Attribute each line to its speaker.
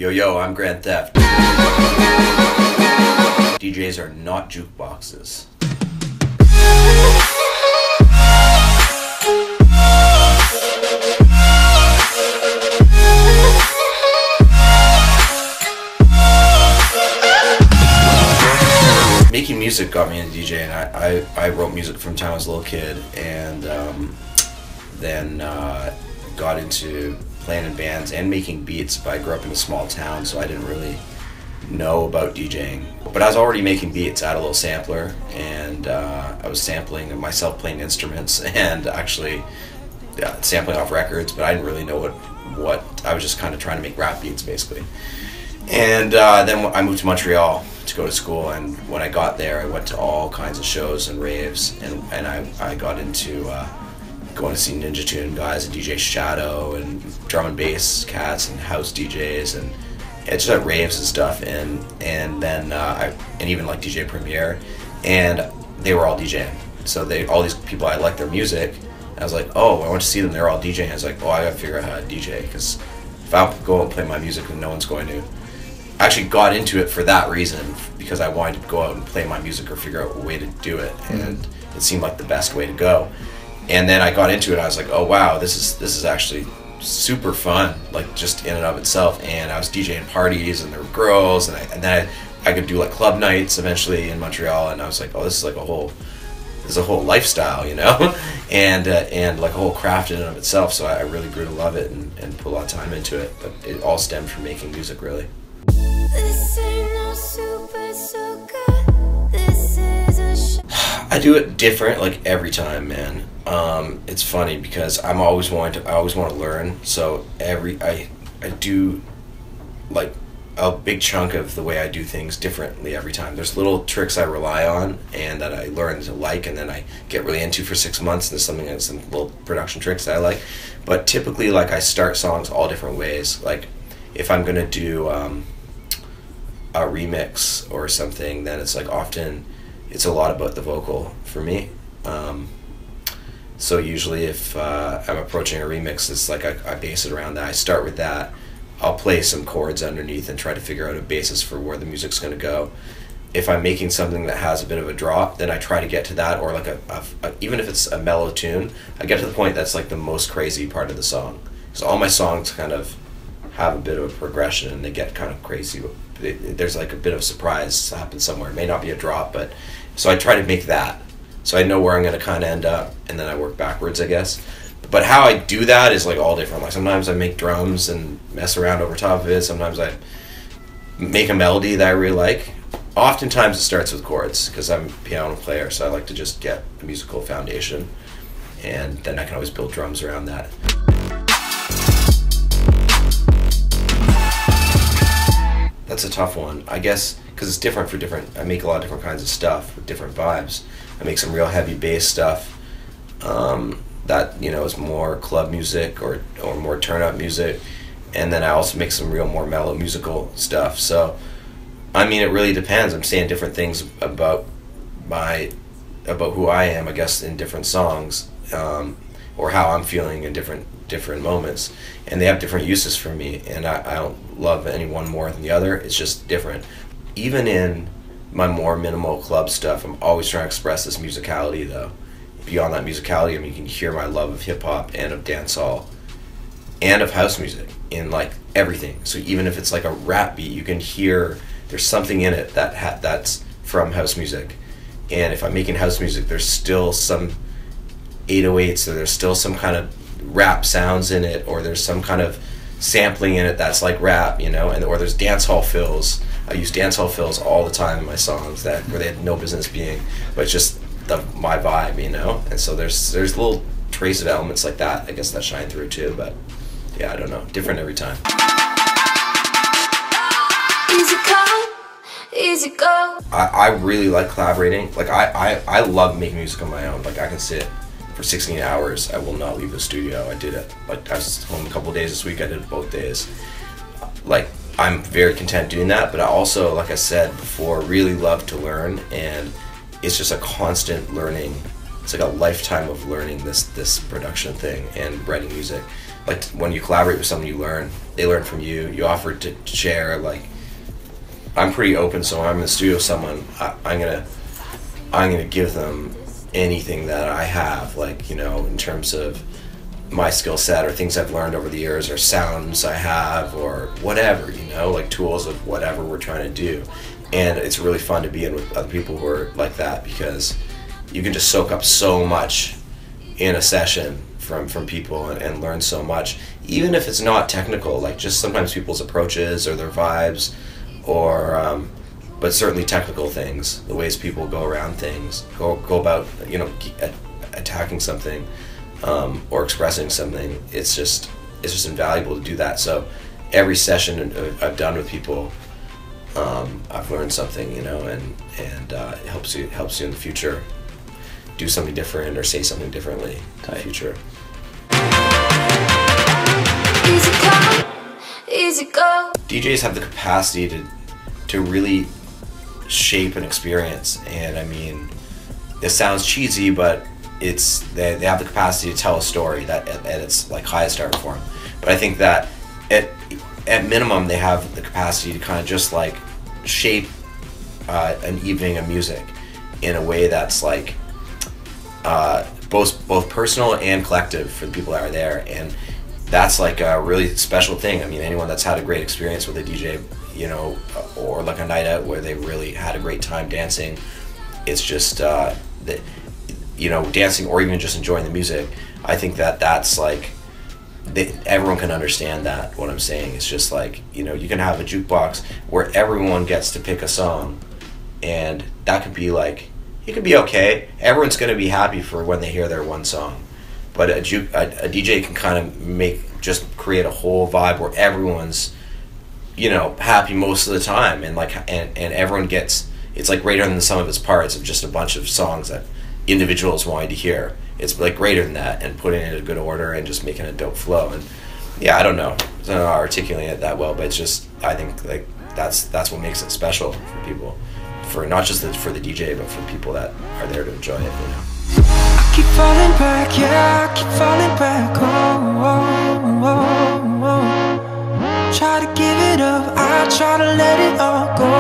Speaker 1: Yo, I'm Grandtheft. DJs are not jukeboxes. Making music got me into DJing. I wrote music from the time I was a little kid, and then got into playing in bands and making beats. But I grew up in a small town, so I didn't really know about DJing. But I was already making beats. I had a little sampler, and I was sampling myself playing instruments and actually sampling off records. But I didn't really know what I was just kind of trying to make rap beats basically. And then I moved to Montreal to go to school, and when I got there I went to all kinds of shows and raves, and I got into going to see Ninja Tune guys and DJ Shadow and drum and bass cats and house DJs and just at raves and stuff, and then and even like DJ Premier, and they were all DJing. So all these people, I liked their music, and I was like, oh, I went to see them, they're all DJing. I was like, oh, I gotta figure out how to DJ, because if I go and play my music then no one's going to. I actually got into it for that reason, because I wanted to go out and play my music or figure out a way to do it, and it seemed like the best way to go. And then I got into it, I was like, oh wow, this is actually super fun, like just in and of itself. And I was DJing parties, and there were girls, and then I could do like club nights eventually in Montreal, and I was like, oh, this is like a whole lifestyle, you know, and like a whole craft in and of itself. So I really grew to love it and put a lot of time into it. But it all stemmed from making music, really.
Speaker 2: This ain't no super soaker. This is a
Speaker 1: I do it different, like every time, man. It's funny because I always want to learn. So I do like a big chunk of the way I do things differently every time. There's little tricks I rely on and that I learn to like, and then I get really into for 6 months. And there's some little production tricks that I like. But typically, like, I start songs all different ways. Like if I'm gonna do a remix or something, then it's like often it's a lot about the vocal for me. So usually if I'm approaching a remix, it's like I base it around that. I start with that. I'll play some chords underneath and try to figure out a basis for where the music's going to go. If I'm making something that has a bit of a drop, then I try to get to that, or like even if it's a mellow tune, I get to the point that's like the most crazy part of the song. So all my songs kind of have a bit of a progression, and they get kind of crazy. There's like a bit of a surprise happens somewhere. It may not be a drop, but so I try to make that, so I know where I'm going to kind of end up, and then I work backwards, I guess. But how I do that is like all different. Like sometimes I make drums and mess around over top of it. Sometimes I make a melody that I really like. Oftentimes it starts with chords, because I'm a piano player, so I like to just get a musical foundation, and then I can always build drums around that. That's a tough one, I guess, because it's different for different. I make a lot of different kinds of stuff with different vibes. I make some real heavy bass stuff that, you know, is more club music or more turn up music, and then I also make some real more mellow musical stuff. So, I mean, it really depends. I'm saying different things about who I am, I guess, in different songs, or how I'm feeling in different moments, and they have different uses for me, and I don't love any one more than the other. It's just different. Even in my more minimal club stuff, I'm always trying to express this musicality, though. Beyond that musicality, I mean, you can hear my love of hip-hop and of dancehall and of house music in like everything. So even if it's like a rap beat, you can hear there's something in it that's from house music. And if I'm making house music, there's still some 808s, or there's still some kind of rap sounds in it, or there's some kind of sampling in it that's like rap, you know, or there's dancehall fills. I use dancehall fills all the time in my songs where they had no business being, but it's just my vibe, you know. And so there's little trace of elements like that, I guess, that shine through too. But yeah, I don't know, different every time.
Speaker 2: easy come, easy go.
Speaker 1: I really like collaborating. Like I love making music on my own. Like I can sit for 16 hours. I will not leave the studio. I did it. Like I was home a couple of days this week. I did it both days. Like I'm very content doing that. But I also, like I said before, really love to learn, and it's just a constant learning. It's like a lifetime of learning this production thing and writing music. like when you collaborate with someone, you learn. They learn from you. You offer to share. Like, I'm pretty open, so when I'm in the studio with someone, I'm gonna give them anything that I have, like, you know, in terms of my skill set or things I've learned over the years or sounds I have or whatever, you know, like tools of whatever we're trying to do. And it's really fun to be in with other people who are like that, because you can just soak up so much in a session from people and learn so much, even if it's not technical, like just sometimes people's approaches or their vibes, or but certainly technical things, the ways people go around things, go about, you know, attacking something or expressing something. It's just invaluable to do that. So every session I've done with people, I've learned something, you know, and it helps you in the future do something different or say something differently in the future.
Speaker 2: Easy come, easy go.
Speaker 1: DJs have the capacity to really shape an experience, and I mean, it sounds cheesy, but they have the capacity to tell a story that at its like highest art form. But I think that at minimum they have the capacity to kind of just like shape an evening of music in a way that's like both personal and collective for the people that are there, and that's like a really special thing. I mean, anyone that's had a great experience with a DJ, you know, or like a night out where they really had a great time dancing, it's just that, you know, dancing or even just enjoying the music, I think that's like everyone can understand that. What I'm saying is just like, you know, you can have a jukebox where everyone gets to pick a song, and that could be like, it could be okay. Everyone's going to be happy for when they hear their one song. But a DJ can kind of create a whole vibe where everyone's, you know, happy most of the time, and like and everyone gets, it's like greater than the sum of its parts of just a bunch of songs that individuals wanted to hear. It's like greater than that, and putting it in a good order and just making a dope flow. And yeah, I don't know how to articulate it that well, but it's just, I think like that's what makes it special for people, for not just for the DJ, but for people that are there to enjoy it, you know.
Speaker 3: I keep falling back, yeah, I keep falling back, oh. Try to give it up, I try to let it all go.